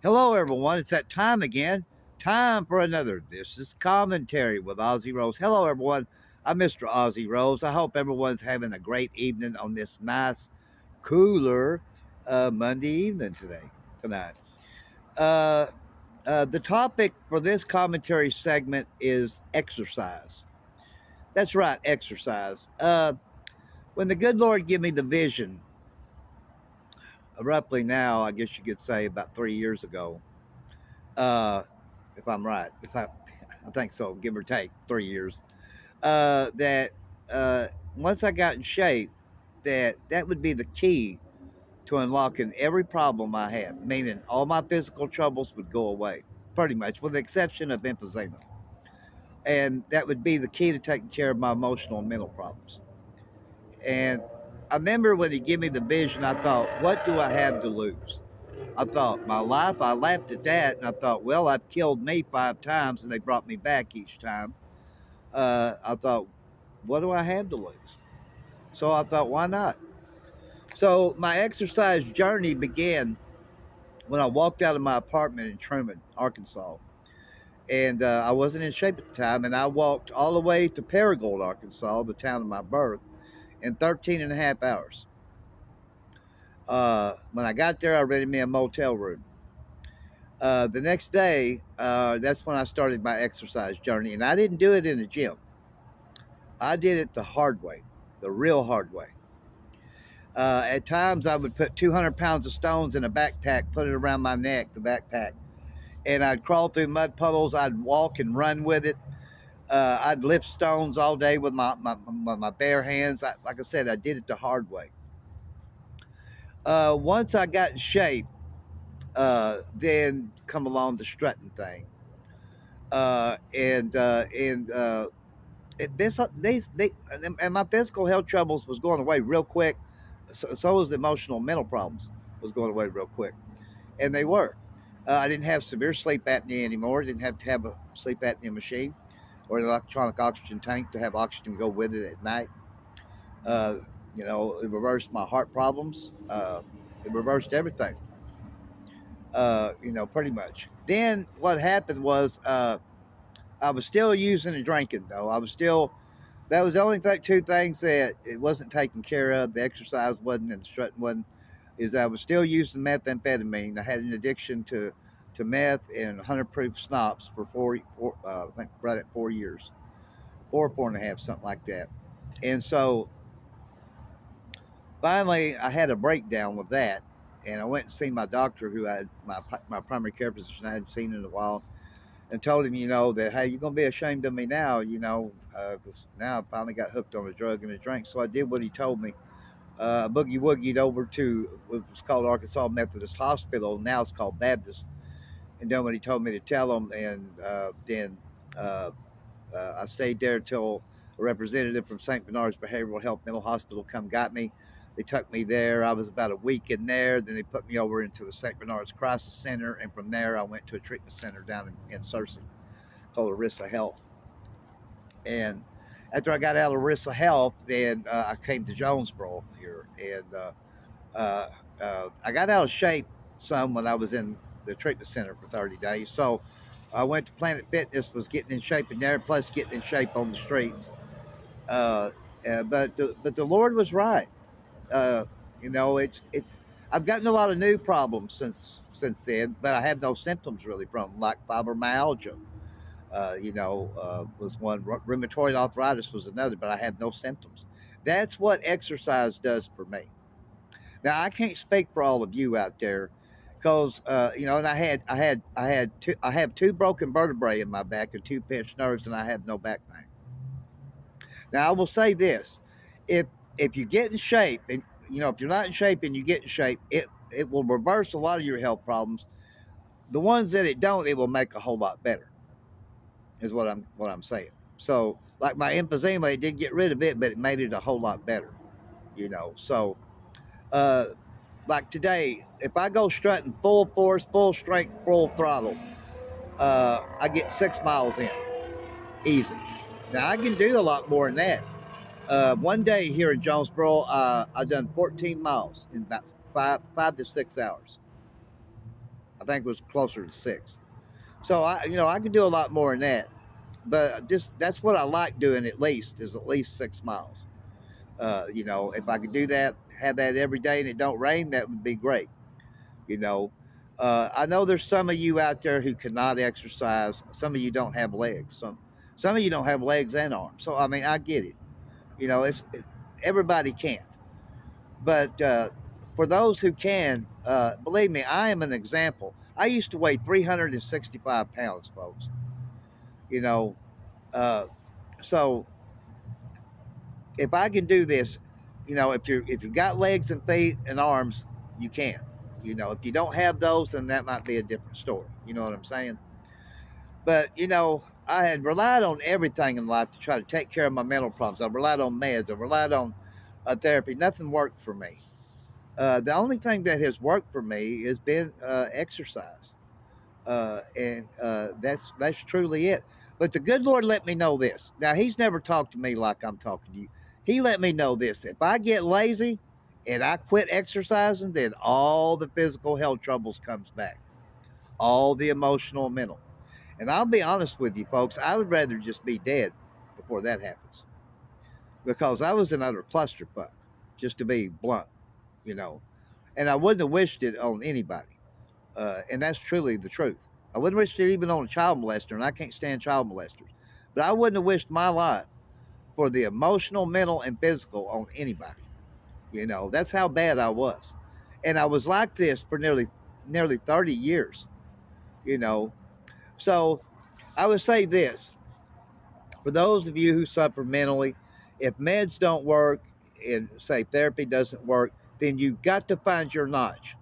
Hello, everyone. It's that time again. Time for another. This is Commentary with Ozzy Rose. Hello, everyone. I'm Mr. Ozzy Rose. I hope everyone's having a great evening on this nice, cooler Monday evening tonight. Uh, the topic for this commentary segment is exercise. That's right, exercise. When the good Lord gave me the vision, roughly now, I guess you could say about 3 years ago, uh, if I'm right, I think so, give or take 3 years. That once I got in shape, that would be the key to unlocking every problem I have. Meaning, all my physical troubles would go away, pretty much, with the exception of emphysema, and that would be the key to taking care of my emotional and mental problems. And I remember when he gave me the vision, I thought, what do I have to lose? I thought, my life, I laughed at that, and I thought, well, I've killed me 5 times, and they brought me back each time. I thought, what do I have to lose? So I thought, why not? So my exercise journey began when I walked out of my apartment in Truman, Arkansas. And I wasn't in shape at the time, and I walked all the way to Paragould, Arkansas, the town of my birth, in 13 and a half hours. When I got there, I rented me a motel room. The next day, that's when I started my exercise journey, and I didn't do it in the gym. I did it the hard way, the real hard way. At times, I would put 200 pounds of stones in a backpack, put it around my neck, the backpack, and I'd crawl through mud puddles. I'd walk and run with it. I'd lift stones all day with my bare hands. Like I said, I did it the hard way. Once I got in shape, then come along the strutting thing. And this they and my physical health troubles was going away real quick. So was the emotional mental problems was going away real quick, and they were. I didn't have severe sleep apnea anymore. Didn't have to have a sleep apnea machine or an electronic oxygen tank to have oxygen go with it at night. Uh, it reversed my heart problems. It reversed everything. Pretty much. Then what happened was I was still using and drinking though. I was still That was the only two things that it wasn't taken care of. The exercise wasn't, and the strutting wasn't. Is I was still using methamphetamine. I had an addiction to meth and 100 proof schnapps for I think right at 4 years, 4.5, something like that. And so finally, I had a breakdown with that, and I went and seen my doctor, who I had my primary care physician I hadn't seen in a while, and told him, that, hey, you're gonna be ashamed of me now, because now I finally got hooked on a drug and a drink. So I did what he told me. Boogie woogied over to what was called Arkansas Methodist Hospital. Now it's called Baptist, and done what he told me to tell him. And then uh, I stayed there till a representative from St. Bernard's Behavioral Health Mental Hospital come got me. They took me there. I was about a week in there. Then they put me over into the St. Bernard's Crisis Center, and from there I went to a treatment center down in Searcy called Arissa Health. And after I got out of Arissa Health, then I came to Jonesboro here, and I got out of shape some when I was in the treatment center for 30 days. So I went to Planet Fitness, was getting in shape in there, plus getting in shape on the streets. Uh, but the Lord was right. Uh, it's I've gotten a lot of new problems since then, but I have no symptoms really from them, like fibromyalgia. Was one. Rheumatoid arthritis was another, but I have no symptoms. That's what exercise does for me. Now I can't speak for all of you out there, because and I have two broken vertebrae in my back and two pinched nerves, and I have no back pain. Now I will say this: if if you get in shape, and if you're not in shape and you get in shape, it will reverse a lot of your health problems. The ones that it don't, it will make a whole lot better. Is what I'm saying. So like my emphysema, it did get rid of it, but it made it a whole lot better. So uh, like today, if I go strutting full force, full strength, full throttle, I get 6 miles in easy. Now I can do a lot more than that. One day here in Jonesboro, I done 14 miles in about five to 6 hours. I think it was closer to 6. So I can do a lot more than that. But just that's what I like doing. At least 6 miles. If I could do that, have that every day, and it don't rain, that would be great. You know, I know there's some of you out there who cannot exercise. Some of you don't have legs. Some of you don't have legs and arms. So I mean, I get it. Everybody can't. But for those who can, believe me, I am an example. I used to weigh 365 pounds, folks. You know, uh, so if I can do this, if you've got legs and feet and arms, you can. If you don't have those, then that might be a different story. You know what I'm saying? But I had relied on everything in life to try to take care of my mental problems. I relied on meds. I relied on therapy. Nothing worked for me. The only thing that has worked for me has been exercise, and that's truly it. But the good Lord let me know this. Now He's never talked to me like I'm talking to you. He let me know this: if I get lazy and I quit exercising, then all the physical health troubles comes back, all the emotional and mental. And I'll be honest with you, folks. I would rather just be dead before that happens, because I was an utter clusterfuck, just to be blunt, you know. And I wouldn't have wished it on anybody. And that's truly the truth. I wouldn't wish it even on a child molester, and I can't stand child molesters. But I wouldn't have wished my life for the emotional, mental, and physical on anybody. That's how bad I was, and I was like this for nearly 30 years. You know, so I would say this for those of you who suffer mentally: if meds don't work and say therapy doesn't work, then you've got to find your notch.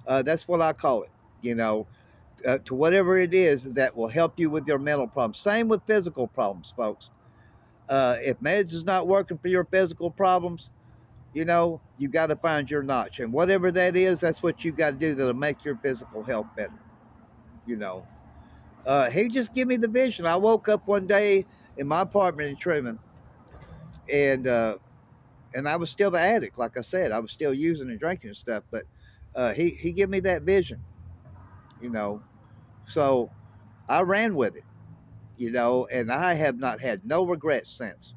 That's what I call it. You know, to whatever it is that will help you with your mental problems. Same with physical problems, folks. If meds is not working for your physical problems, you got to find your notch. And whatever that is, that's what you got to do that'll make your physical health better. You know, he just gave me the vision. I woke up one day in my apartment in Truman, and and I was still the addict. Like I said, I was still using and drinking and stuff. But he gave me that vision. You know, so I ran with it. And I have not had no regrets since,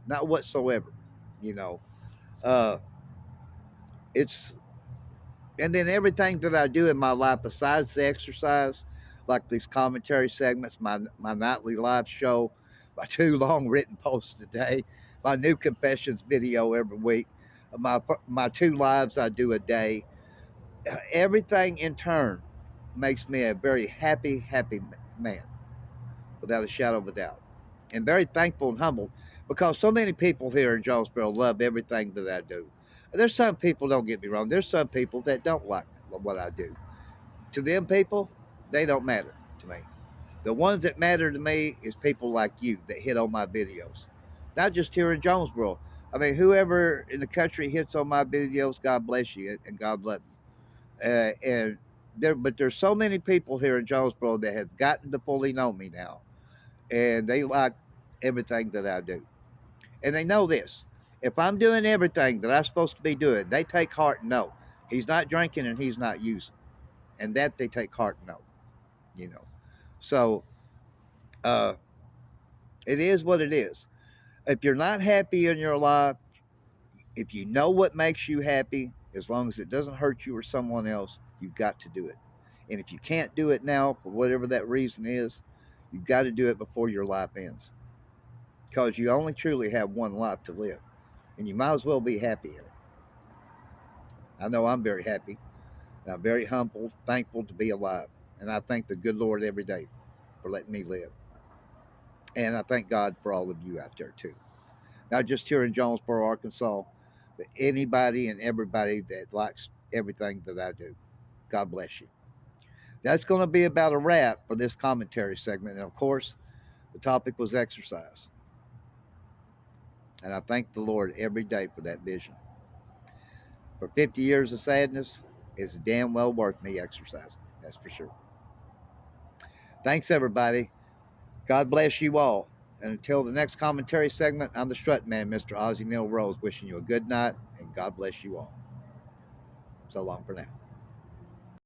not whatsoever. You know, uh, it's and then everything that I do in my life besides the exercise, like these commentary segments, my nightly live show, my 2 long written posts a day, my new confessions video every week, my 2 lives I do a day. Everything in turn makes me a very happy man, without a shadow of a doubt, and very thankful and humbled, because so many people here in Jonesboro love everything that I do. There's some people, don't get me wrong, there's some people that don't like what I do. To them people, they don't matter to me. The ones that matter to me is people like you that hit on my videos, not just here in Jonesboro. I mean, whoever in the country hits on my videos, God bless you and God love you. But there's so many people here in Jonesboro that have gotten to fully know me now, and they like everything that I do. And they know this: if I'm doing everything that I'm supposed to be doing, they take heart and know he's not drinking and he's not using, and that they take heart and know. You know, so uh, it is what it is. If you're not happy in your life, if you know what makes you happy, as long as it doesn't hurt you or someone else, you've got to do it. And if you can't do it now, for whatever that reason is, you've got to do it before your life ends, because you only truly have one life to live, and you might as well be happy in it. I know I'm very happy, and I'm very humble, thankful to be alive, and I thank the good Lord every day for letting me live. And I thank God for all of you out there too, not just here in Jonesboro, Arkansas, but anybody and everybody that likes everything that I do. God bless you. That's going to be about a wrap for this commentary segment. And of course, the topic was exercise. And I thank the Lord every day for that vision. For 50 years of sadness, it's damn well worth me exercising. That's for sure. Thanks, everybody. God bless you all. And until the next commentary segment, I'm the strut man, Mr. Ozzy Rose, wishing you a good night, and God bless you all. So long for now.